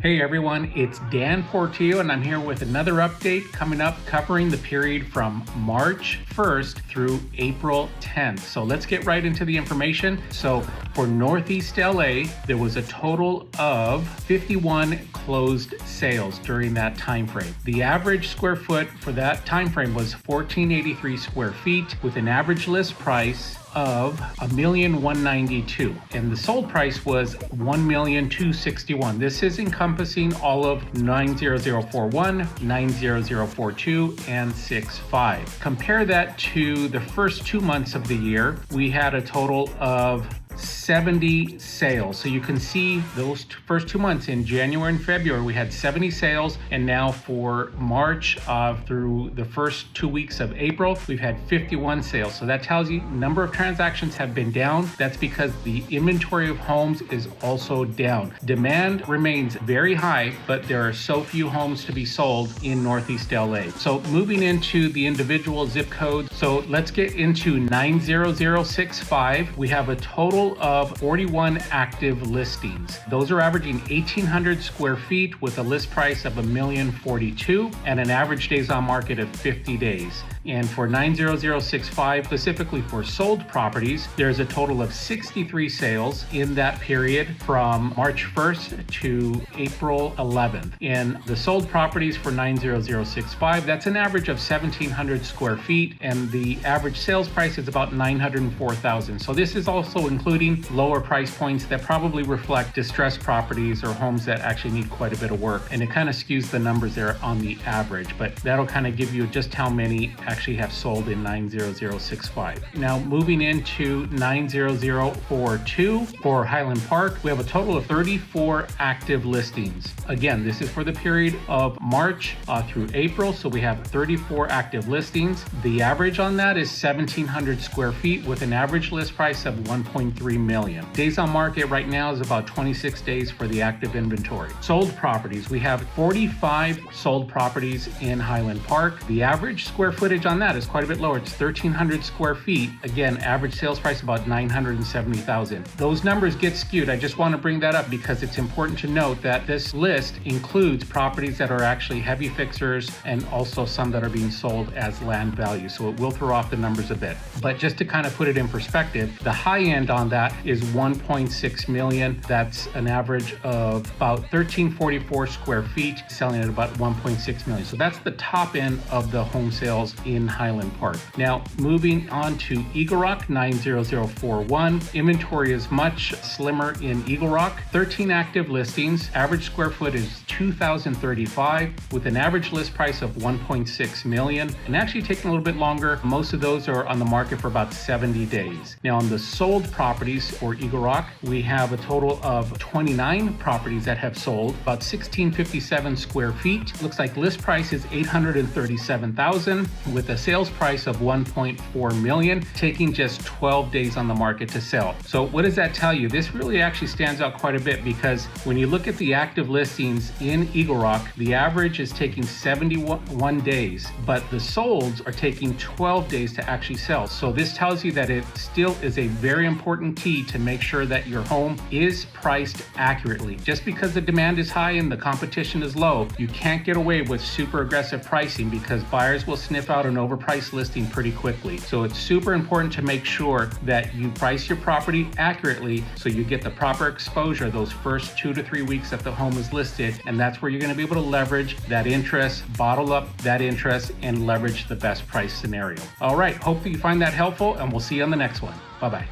Hey everyone, it's Dan Portillo and I'm here with another update coming up covering the period from March 1st through April 10th. So let's get right into the information. So for Northeast LA, there was a total of 51 closed sales during that time frame. The average square foot for that time frame was 1483 square feet with an average list price of $1,192,000 and the sold price was $1,261,000. This is encompassing all of 90041, 90042, and 65. Compare that to the first 2 months of the year. We had a total of 70 sales. So you can see those first 2 months in January and February, we had 70 sales. And now for March through the first 2 weeks of April, we've had 51 sales. So that tells you number of transactions have been down. That's because the inventory of homes is also down. Demand remains very high, but there are so few homes to be sold in Northeast LA. So moving into the individual zip codes. So let's get into 90065. We have a total of 41 active listings. Those are averaging 1,800 square feet with a list price of $1,042,000 and an average days on market of 50 days. And for 90065, specifically for sold properties, there's a total of 63 sales in that period from March 1st to April 11th. And the sold properties for 90065, that's an average of 1,700 square feet, and the average sales price is about $904,000. So this is also including lower price points that probably reflect distressed properties or homes that actually need quite a bit of work. And it kind of skews the numbers there on the average, but that'll kind of give you just how many actually have sold in 90065. Now moving into 90042 for Highland Park, we have a total of 34 active listings. Again, this is for the period of March through April, so we have 34 active listings. The average on that is 1,700 square feet with an average list price of $1.3 million. Days on market right now is about 26 days for the active inventory. Sold properties, we have 45 sold properties in Highland Park. The average square footage on that is quite a bit lower. It's 1,300 square feet. Again, average sales price about $970,000. Those numbers get skewed. I just want to bring that up because it's important to note that this list includes properties that are actually heavy fixers and also some that are being sold as land value. So it will throw off the numbers a bit. But just to kind of put it in perspective, the high end on that is $1.6 million. That's an average of about 1,344 square feet, selling at about $1.6 million. So that's the top end of the home sales in Highland Park. Now, moving on to Eagle Rock, 90041. Inventory is much slimmer in Eagle Rock. 13 active listings. Average square foot is 2,035 with an average list price of $1.6 million. And actually taking a little bit longer. Most of those are on the market for about 70 days. Now, on the sold properties for Eagle Rock, we have a total of 29 properties that have sold, about 1,657 square feet. Looks like list price is $837,000 with a sales price of $1.4 million, taking just 12 days on the market to sell. So what does that tell you? This really actually stands out quite a bit because when you look at the active listings in Eagle Rock, the average is taking 71 days, but the solds are taking 12 days to actually sell. So this tells you that it still is a very important key to make sure that your home is priced accurately. Just because the demand is high and the competition is low, you can't get away with super aggressive pricing because buyers will sniff out an overpriced listing pretty quickly. So it's super important to make sure that you price your property accurately so you get the proper exposure those first 2 to 3 weeks that the home is listed. And that's where you're going to be able to leverage that interest, bottle up that interest, and leverage the best price scenario. All right, hopefully you find that helpful, and we'll see you on the next one. Bye-bye.